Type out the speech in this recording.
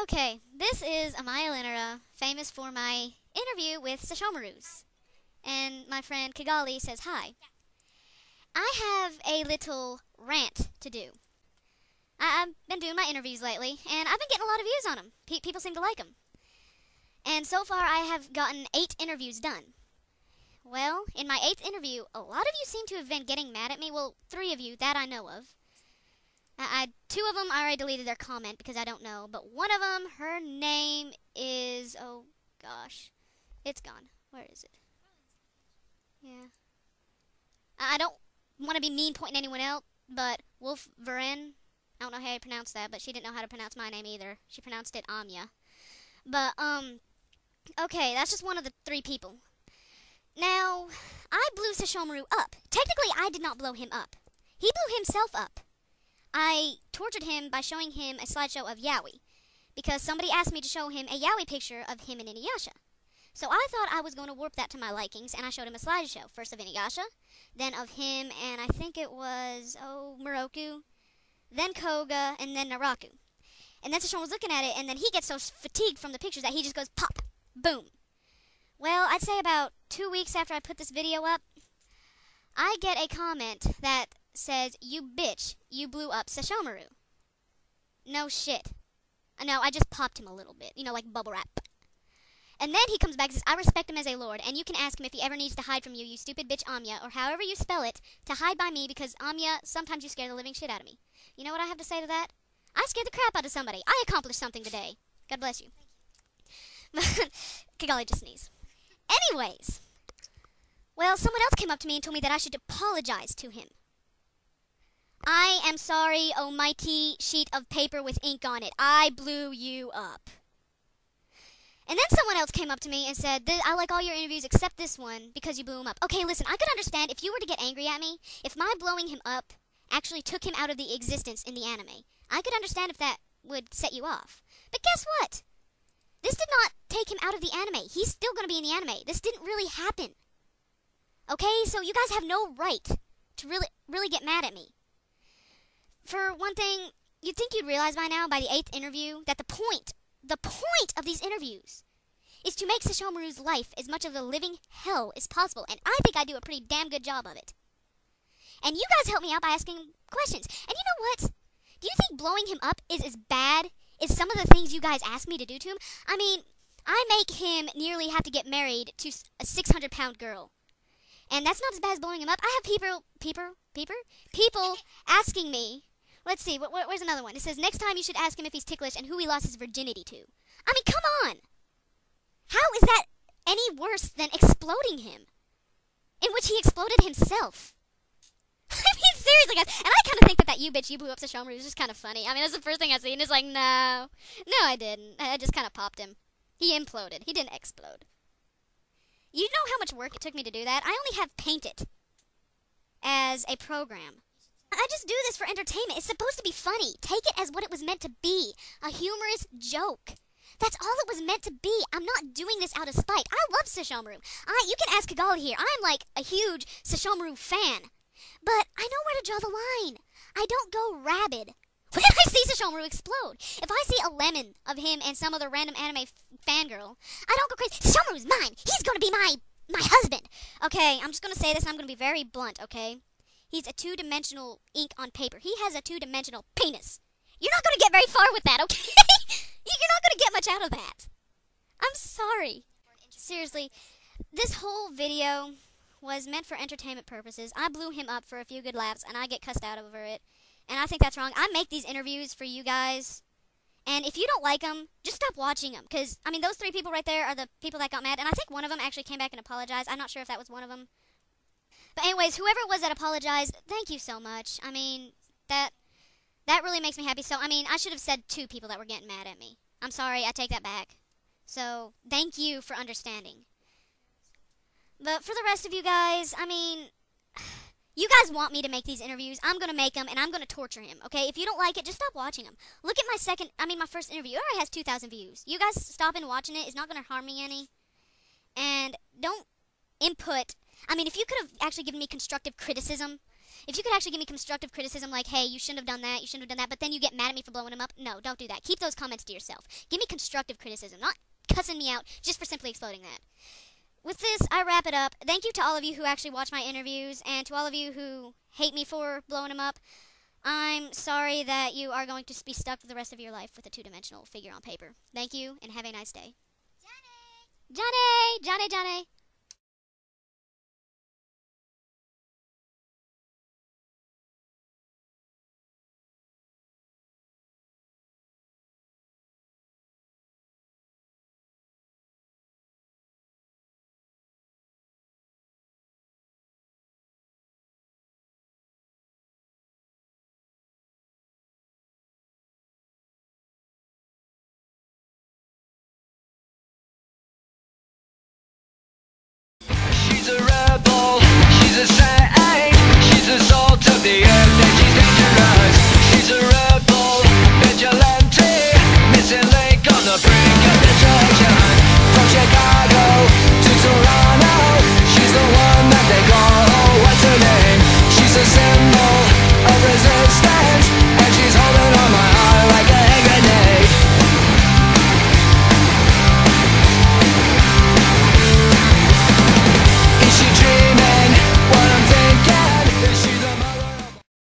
Okay, this is AmayaLinura, famous for my interview with Sesshoumaru. And my friend Kigali says hi. I have a little rant to do. I've been doing my interviews lately, and I've been getting a lot of views on them. People seem to like them. And so far, I have gotten 8 interviews done. Well, in my 8th interview, a lot of you seem to have been getting mad at me. Well, 3 of you, that I know of. 2 of them, I already deleted their comment because I don't know. But one of them, her name is... oh, gosh. It's gone. Where is it? Yeah. I don't want to be mean pointing anyone out, but Wolf Varen, I don't know how you pronounce that, but she didn't know how to pronounce my name either. She pronounced it Amaya. But, okay, that's just one of the 3 people. Now, I blew Sesshoumaru up. Technically, I did not blow him up. He blew himself up. I tortured him by showing him a slideshow of Yaoi, because somebody asked me to show him a Yaoi picture of him and Inuyasha. So I thought I was going to warp that to my likings, and I showed him a slideshow, first of Inuyasha, then of him, and I think it was, Moroku, then Koga, and then Naraku. And then Sesshoun was looking at it, and then he gets so fatigued from the pictures that he just goes pop, boom. Well, I'd say about 2 weeks after I put this video up, I get a comment that says, "You bitch, you blew up Sesshomaru." No shit. No, I just popped him a little bit, like bubble wrap. And then he comes back and says, "I respect him as a lord, and you can ask him if he ever needs to hide from you, you stupid bitch Amaya, or however you spell it, to hide by me, because Amaya, sometimes you scare the living shit out of me." You know what I have to say to that? I scared the crap out of somebody. I accomplished something today. God bless you. Kigali just sneezed. Anyways. Well, someone else came up to me and told me that I should apologize to him. I am sorry, oh mighty sheet of paper with ink on it. I blew you up. And then someone else came up to me and said, "I like all your interviews except this one because you blew him up." Okay, listen, I could understand if you were to get angry at me, if my blowing him up actually took him out of the existence in the anime. I could understand if that would set you off. But guess what? This did not take him out of the anime. He's still going to be in the anime. This didn't really happen. Okay, so you guys have no right to really get mad at me. For one thing, you'd think you'd realize by now, by the 8th interview, that the point of these interviews is to make Sesshomaru's life as much of a living hell as possible, and I think I do a pretty damn good job of it. And you guys help me out by asking questions. And you know what? Do you think blowing him up is as bad as some of the things you guys ask me to do to him? I mean, I make him nearly have to get married to a 600-pound girl. And that's not as bad as blowing him up. I have people asking me. Let's see, where's another one? It says, next time you should ask him if he's ticklish and who he lost his virginity to. I mean, come on! How is that any worse than exploding him? In which he exploded himself. I mean, seriously, guys. And I kind of think that you bitch, you blew up Sesshomaru is just kind of funny. I mean, that's the first thing I see, and it's like, no. No, I didn't. I just kind of popped him. He imploded. He didn't explode. You know how much work it took me to do that? I only have Paint It as a program. I just do this for entertainment. It's supposed to be funny. Take it as what it was meant to be. A humorous joke. That's all it was meant to be. I'm not doing this out of spite. I love Sesshomaru. You can ask Kigali here. I'm like a huge Sesshomaru fan. But I know where to draw the line. I don't go rabid when I see Sesshomaru explode. If I see a lemon of him and some other random anime fangirl, I don't go crazy. Sesshomaru's mine. He's going to be my husband. Okay, I'm just going to say this and I'm going to be very blunt, okay? He's a 2-dimensional ink on paper. He has a 2-dimensional penis. You're not going to get very far with that, okay? You're not going to get much out of that. I'm sorry. Seriously, this whole video was meant for entertainment purposes. I blew him up for a few good laughs, and I get cussed out over it. And I think that's wrong. I make these interviews for you guys. And if you don't like them, just stop watching them. Because, I mean, those 3 people right there are the people that got mad. And I think one of them actually came back and apologized. I'm not sure if that was one of them. But anyways, whoever it was that apologized, thank you so much. I mean, that really makes me happy. So, I mean, I should have said 2 people that were getting mad at me. I'm sorry, I take that back. So, thank you for understanding. But for the rest of you guys, I mean, you guys want me to make these interviews. I'm going to make them, and I'm going to torture him, okay? If you don't like it, just stop watching them. Look at my first interview. It already has 2,000 views. You guys stopping watching it is not going to harm me any. And don't input. I mean, if you could have actually given me constructive criticism If you could actually give me constructive criticism like, hey, you shouldn't have done that, you shouldn't have done that, but then you get mad at me for blowing them up, no, don't do that. Keep those comments to yourself. Give me constructive criticism, not cussing me out just for simply exploding that. With this, I wrap it up. Thank you to all of you who actually watch my interviews, and to all of you who hate me for blowing them up. I'm sorry that you are going to be stuck for the rest of your life with a two-dimensional figure on paper. Thank you, and have a nice day. Johnny! Johnny! Johnny!